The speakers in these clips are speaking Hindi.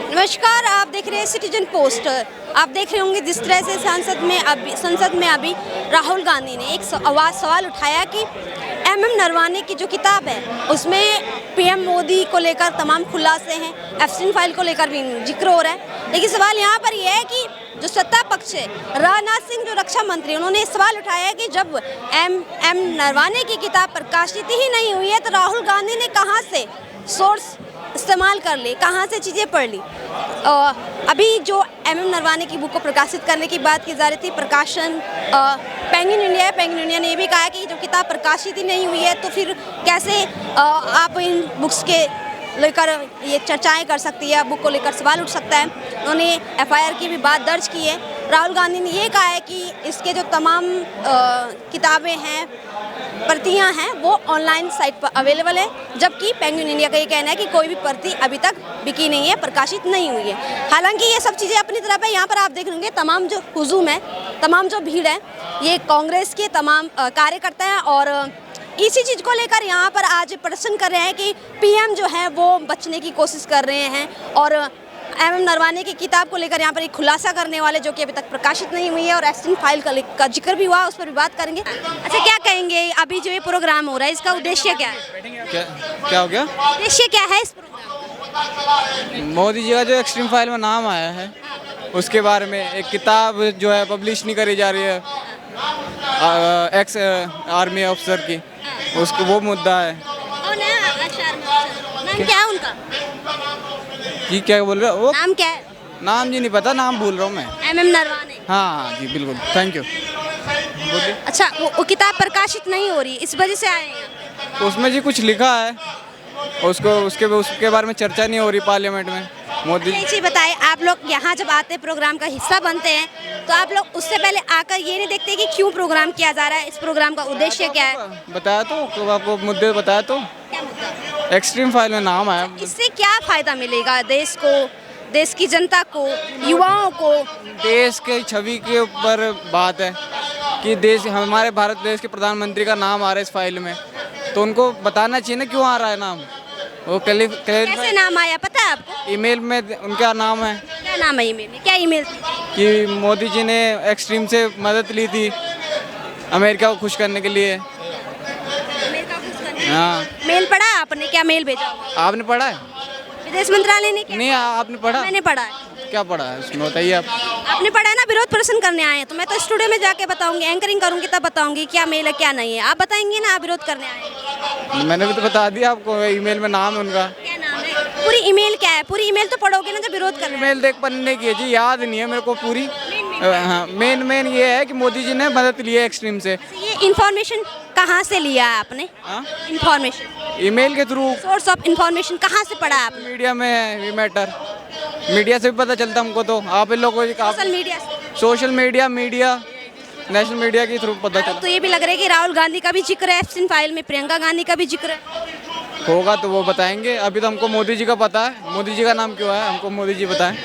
नमस्कार, आप देख रहे हैं सिटीजन पोस्ट। आप देख रहे होंगे जिस तरह से संसद में अभी राहुल गांधी ने एक सवाल उठाया कि एमएम नरवाने की जो किताब है उसमें पीएम मोदी को लेकर तमाम खुलासे हैं, एफस्टीन फाइल को लेकर भी जिक्र हो रहा है। लेकिन सवाल यहाँ पर यह है कि जो सत्ता पक्ष है, राजनाथ सिंह जो रक्षा मंत्री, उन्होंने सवाल उठाया कि जब एम नरवाने की किताब प्रकाशित ही नहीं हुई है तो राहुल गांधी ने कहाँ से सोर्स इस्तेमाल कर ली, कहाँ से चीज़ें पढ़ ली। अभी जो एमएम नरवाने की बुक को प्रकाशित करने की बात की जा रही थी, प्रकाशन पेंगुइन इंडिया ने ये भी कहा कि जब किताब प्रकाशित ही नहीं हुई है तो फिर कैसे आप इन बुक्स के लेकर ये चर्चाएं कर सकती है, बुक को लेकर सवाल उठ सकता है। उन्होंने एफआईआर की भी बात दर्ज की है। राहुल गांधी ने ये कहा है कि इसके जो तमाम किताबें हैं, प्रतियां हैं, वो ऑनलाइन साइट पर अवेलेबल है, जबकि पेंगुइन इंडिया का ये कहना है कि कोई भी प्रति अभी तक बिकी नहीं है, प्रकाशित नहीं हुई है। हालांकि ये सब चीज़ें अपनी तरफ है। यहाँ पर आप देख लेंगे तमाम जो हुजूम है, तमाम जो भीड़ है, ये कांग्रेस के तमाम कार्यकर्ता हैं और इसी चीज़ को लेकर यहाँ पर आज प्रदर्शन कर रहे हैं कि पीएम जो है वो बचने की कोशिश कर रहे हैं और एमएम नरवाने की किताब को लेकर यहाँ पर एक खुलासा करने वाले जो कि अभी तक प्रकाशित नहीं हुई है और एफस्टीन फाइल का जिक्र भी हुआ, उस पर भी बात करेंगे। अच्छा, क्या कहेंगे अभी जो ये प्रोग्राम हो रहा है इसका उद्देश्य क्या है? क्या हो गया? उद्देश्य क्या है इस प्रोग्राम? मोदी जी का जो एक्सट्रीम फाइल में नाम आया है उसके बारे में एक किताब जो है पब्लिश नहीं करी जा रही है एक्स आर्मी अफसर की, उसको वो मुद्दा है। नाम क्या है उनका? जी क्या बोल रहे हो? वो नाम क्या है? नाम जी नहीं पता, नाम भूल रहा हूँ मैं। एमएम नरवाने। हाँ जी बिल्कुल, थैंक यू। अच्छा, वो किताब प्रकाशित नहीं हो रही, इस वजह से आए हैं? उसमें जी कुछ लिखा है, उसके बारे में चर्चा नहीं हो रही पार्लियामेंट में। मोदी जी बताए, आप लोग यहाँ जब आते हैं, प्रोग्राम का हिस्सा बनते हैं, तो आप लोग उससे पहले आकर ये नहीं देखते कि क्यों प्रोग्राम किया जा रहा है, इस प्रोग्राम का उद्देश्य क्या है? बताया तो आपको, मुद्दे बताया तो। एक्सट्रीम फाइल में नाम आया। इससे क्या फायदा मिलेगा देश को, देश की जनता को, युवाओं को? देश के छवि के ऊपर बात है कि हमारे भारत देश के प्रधानमंत्री का नाम आ रहा है इस फाइल में, तो उनको बताना चाहिए ना क्यों आ रहा है नाम। वो कैसे नाम आया पता है आपको? ईमेल में उनका नाम है। क्या नाम है ईमेल में? क्या ईमेल थी? कि मोदी जी ने एक्सट्रीम से मदद ली थी अमेरिका को खुश करने के लिए। हाँ। मेल पढ़ा आपने? क्या मेल भेजा? आपने पढ़ा है? विदेश मंत्रालय ने? क्या नहीं, आपने पढ़ा? मैंने पढ़ा है। क्या पढ़ा है उसमें, बताइए आप। आपने पढ़ा है ना? विरोध प्रदर्शन करने आए हैं तो मैं तो स्टूडियो में जाके बताऊंगी, एंकरिंग करूंगी तब बताऊंगी क्या मेल है क्या नहीं है। आप बताएंगे ना, आप विरोध करने आए हैं। मैंने भी तो बता दिया आपको, ईमेल में नाम है उनका। क्या नाम है? पूरी ईमेल क्या है? पूरी ईमेल तो पढ़ोगे ना जब विरोध करना है। ईमेल देख पढ़ने की है जी, याद नहीं है मेरे को पूरी। हाँ, मेन ये है कि मोदी जी ने मदद ली है एक्सट्रीम से। ये इन्फॉर्मेशन कहाँ से लिया है आपने? इन्फॉर्मेशन ईमेल के थ्रू। सोर्स ऑफ इन्फॉर्मेशन कहाँ से पढ़ा आपने? मीडिया में है ये मैटर, मीडिया से भी पता चलता हमको तो। आप इन लोगों को सोशल मीडिया नेशनल मीडिया के थ्रू पता चलता। तो ये भी लग रहा है कि राहुल गांधी का भी जिक्र है एफस्टीन फाइल में, प्रियंका गांधी का भी जिक्र है। होगा तो वो बताएंगे, अभी तो हमको मोदी जी का पता है। मोदी जी का नाम क्यों है हमको मोदी जी बताएं।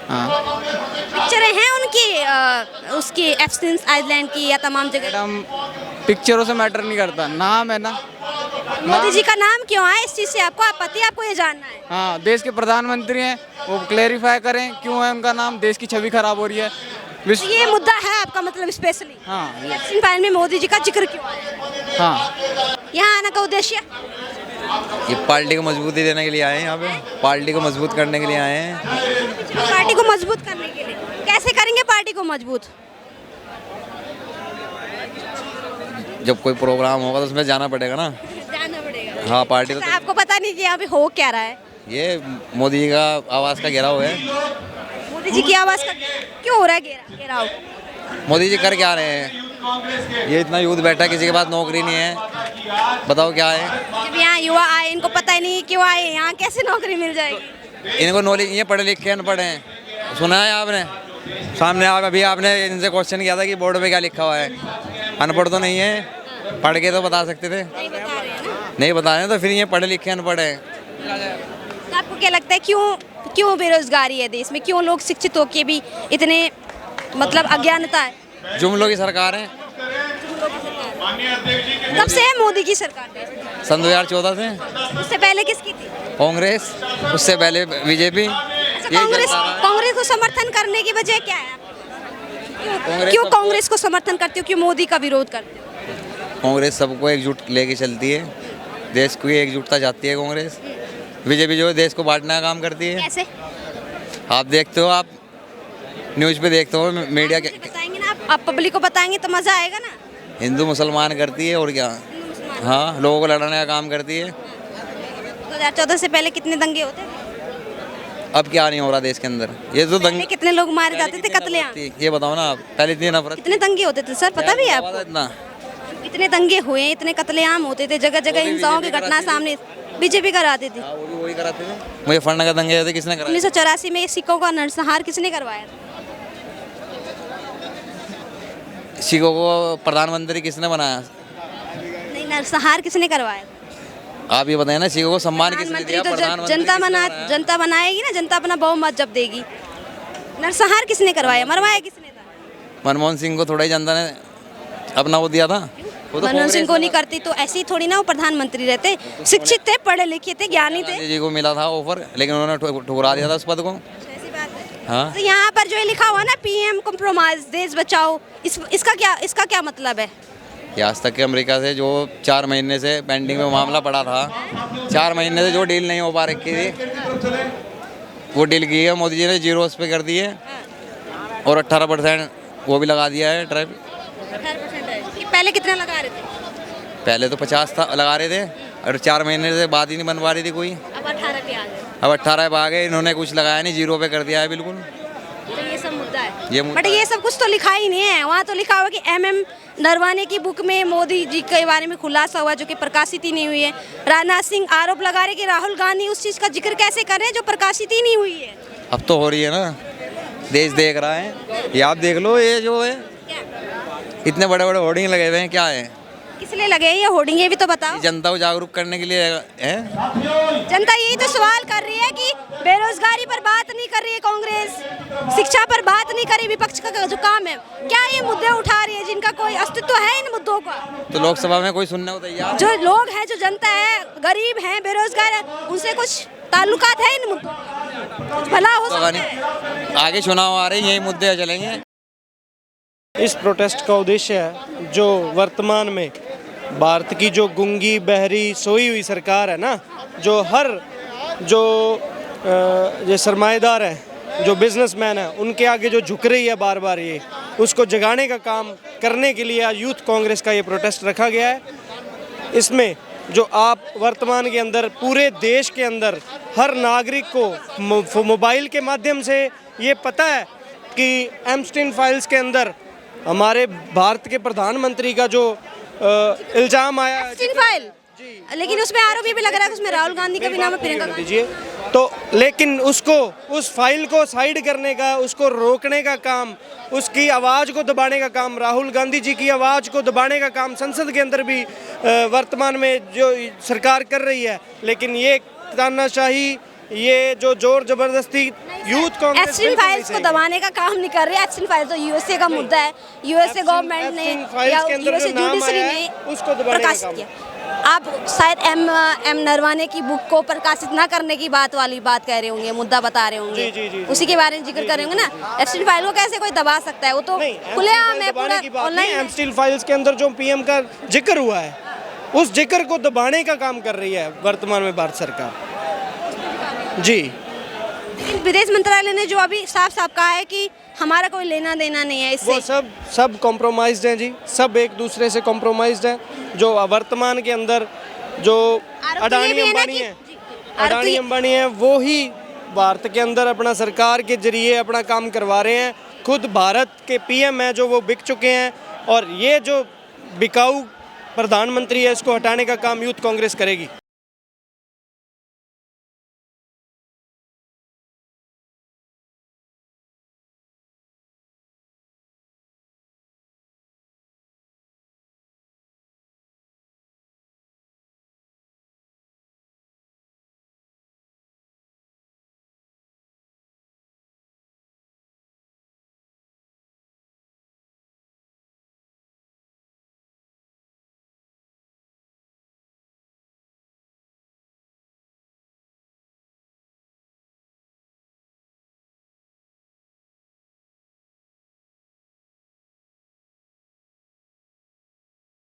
हाँ, पिक्चरें हैं उनकी उसकी एफस्टीन आइलैंड की या तमाम जगह? पिक्चरों से मैटर नहीं करता, नाम है ना। मोदी जी का नाम क्यों है इस चीज से आपको पता है? आपको ये जानना है? हाँ, देश के प्रधानमंत्री हैं, वो क्लेरिफाई करें क्यों है उनका नाम, देश की छवि खराब हो रही है। तो ये मुद्दा है आपका मतलब स्पेशली? हाँ, एफस्टीन फाइल में मोदी जी का जिक्र क्यों है? हाँ, यहाँ आने का उद्देश्य? ये पार्टी को मजबूती देने के लिए आए हैं, यहाँ पे पार्टी को मजबूत करने के लिए आए हैं। पार्टी को मजबूत करने के लिए कैसे करेंगे पार्टी को मजबूत? जब कोई प्रोग्राम होगा तो उसमें जाना पड़ेगा ना। जाना पड़ेगा। हाँ, पार्टी तो आपको पता नहीं कि यहाँ पे हो क्या रहा है? ये मोदी जी का आवाज़ का घेराव है। मोदी जी की आवाज़ का क्यों हो रहा है घेराव? मोदी जी कर क्या रहे हैं? ये इतना यूथ बैठा है, किसी के पास नौकरी नहीं है, बताओ क्या है? जब यहाँ युवा आए, इनको पता ही नहीं क्यों आए यहाँ, कैसे नौकरी मिल जाएगी? इनको नॉलेज, ये पढ़े लिखे अनपढ़ हैं। सुना है आपने? सामने अभी आपने इनसे क्वेश्चन किया था कि बोर्ड पे क्या लिखा हुआ है। अनपढ़ तो नहीं है, पढ़ के तो बता सकते थे। नहीं बता रहे हैं तो फिर ये पढ़े लिखे अनपढ़ हैं। तो आपको क्या लगता है क्यों बेरोजगारी है देश में? क्यों लोग शिक्षित होके भी इतने मतलब अज्ञानता है? जुमलों की सरकार है। कब से है मोदी की सरकार? सन 2014 से उससे पहले किसकी थी? कांग्रेस, उससे पहले बीजेपी। अच्छा, कांग्रेस को समर्थन करने की वजह क्या है? क्यों कांग्रेस को समर्थन करते हो? क्यों मोदी का विरोध करते हो? कांग्रेस सबको एकजुट लेके चलती है, देश की एकजुटता चाहती है कांग्रेस। बीजेपी जो है देश को बांटने का काम करती है। कैसे? आप देखते हो, आप न्यूज़ पे देखते हो, मीडिया के बताएंगे ना आप पब्लिक को बताएंगे तो मजा आएगा ना। हिंदू मुसलमान करती है और क्या। हाँ, लोगों को लड़ाने का काम करती है। 2014 से पहले कितने दंगे होते थे? अब क्या नहीं हो रहा देश के अंदर? ये तो पहले कितने लोग मारे जाते थे, कत्लेआम? ये बताओ ना आप, पहले इतनी नफरत कितने दंगे होते थे सर, पता भी है आपको? इतना इतने दंगे हुए, इतने कत्लेआम होते थे, जगह जगह हिंसाओं की घटना सामने बीजेपी कराती थी। वो भी वही कराते थे। मुझे फंड का दंगे होते किसने कराया? 1984 में सिखों का नरसंहार किसने करवाया था? सिखों को प्रधानमंत्री किसने बनाया? नहीं, नरसंहार किसने करवाया? आप ये बताएं ना, सिखों को सम्मान किसने दिया? तो प्रधानमंत्री जनता बनाएगी ना, जनता अपना बहुमत जब देगी। नरसंहार किसने करवाया, मरवाया किसने था? मनमोहन सिंह को थोड़ा ही जनता ने अपना वो दिया था। वो तो मनमोहन सिंह को नहीं करती तो ऐसी थोड़ी ना वो प्रधानमंत्री रहते। शिक्षित थे, पढ़े लिखे थे, ज्ञानी थे। जी को मिला था ऑफर, लेकिन उन्होंने ठुकरा दिया था उस पद को। ऐसी बात है। हाँ, तो यहाँ पर जो है लिखा हुआ ना पीएम कॉम्प्रोमाइज, देश बचाओ, इसका क्या मतलब है? ये आज तक के अमेरिका से जो 4 महीने से पेंडिंग में मामला पड़ा था, 4 महीने से जो डील नहीं हो पा रखी थी, वो डील की है मोदी जी ने, 0 पे कर दी है और 18% वो भी लगा दिया है ट्रैफिक। 18% पहले कितना लगा रहे थे? पहले तो 50 था लगा रहे थे, और 4 महीने से बात ही नहीं बन पा रही थी कोई। अब 18 पे आ गए। अब 18 पे आ गए, इन्होंने कुछ लगाया नहीं, 0 पे कर दिया है बिल्कुल। तो ये सब मुद्दा है। ये मुद्दा बट ये सब कुछ तो लिखा ही नहीं है। वहाँ तो लिखा हुआ कि MM नरवाने की बुक में मोदी जी के बारे में खुलासा हुआ, जो कि प्रकाशित ही नहीं हुई है। राजनाथ सिंह आरोप लगा रहे कि राहुल गांधी उस चीज़ का जिक्र कैसे करें जो प्रकाशित ही नहीं हुई है। अब तो हो रही है ना, देश देख रहा है। ये आप देख लो, ये जो है इतने बड़े बड़े होर्डिंग लगे हुए हैं, क्या है? किस लिए लगे ये होर्डिंग, ये भी तो बताओ। जनता को जागरूक करने के लिए है। जनता यही तो सवाल कर रही है कि बेरोजगारी पर बात नहीं कर रही है कांग्रेस, शिक्षा पर बात नहीं कर रही, विपक्ष का जो काम है, क्या ये मुद्दे उठा रही है जिनका कोई अस्तित्व है इन मुद्दों का? तो लोकसभा में कोई सुनने को तैयार? जो लोग हैं, जो जनता है, गरीब है, बेरोजगार है, उनसे कुछ ताल्लुकात है इन मुद्दों का? भला हो सकता है। आगे चुनाव आ रहे हैं, यही मुद्दे चलेंगे। इस प्रोटेस्ट का उद्देश्य है जो वर्तमान में भारत की जो गूंगी बहरी सोई हुई सरकार है ना, जो हर जो सरमाएदार है, जो बिजनेसमैन है, उनके आगे जो झुक रही है बार बार, ये उसको जगाने का काम करने के लिए आज यूथ कांग्रेस का ये प्रोटेस्ट रखा गया है। इसमें जो आप वर्तमान के अंदर पूरे देश के अंदर हर नागरिक को मोबाइल के माध्यम से ये पता है कि एमस्टीन फाइल्स के अंदर हमारे भारत के प्रधानमंत्री का जो इल्जाम आया एप्स्टीन फाइल, लेकिन उसमें आरोपी भी लग रहा है, उसमें राहुल गांधी का भी नाम है, प्रियंका गांधी। दीजिए तो, लेकिन उसको, उस फाइल को साइड करने का, उसको रोकने का काम, उसकी आवाज़ को दबाने का काम, राहुल गांधी जी की आवाज़ को दबाने का काम संसद के अंदर भी वर्तमान में जो सरकार कर रही है। लेकिन ये तानाशाही, ये जो जोर जबरदस्ती यूथ कांग्रेस एप्स्टीन फाइल्स को दबाने का काम नहीं कर रही। एप्स्टीन फाइल तो यूएसए का मुद्दा है, यूएसए गवर्नमेंट ने या यूएसए जुडिशरी ने उसको दबाने का प्रकाशित काम। किया। आप शायद एम नरवाने की बुक को प्रकाशित ना करने की बात वाली बात कह रहे होंगे, मुद्दा बता रहे होंगे, जी। उसी के बारे में जिक्र कर रहे होंगे ना। एप्स्टीन फाइल को कैसे कोई दबा सकता है? वो तो खुलेआम है, पूरा ऑनलाइन। एप्स्टीन फाइल्स के अंदर जो पीएम का जिक्र हुआ है, उस जिक्र को दबाने का काम कर रही है वर्तमान में भारत सरकार जी। लेकिन विदेश मंत्रालय ने जो अभी साफ साफ कहा है कि हमारा कोई लेना देना नहीं है इससे। वो सब कॉम्प्रोमाइज्ड हैं जी, सब एक दूसरे से कॉम्प्रोमाइज्ड हैं। जो वर्तमान के अंदर जो अडानी अंबानी है, वो ही भारत के अंदर अपना सरकार के जरिए अपना काम करवा रहे हैं। खुद भारत के पीएम है जो वो बिक चुके हैं, और ये जो बिकाऊ प्रधानमंत्री है, इसको हटाने का काम यूथ कांग्रेस करेगी।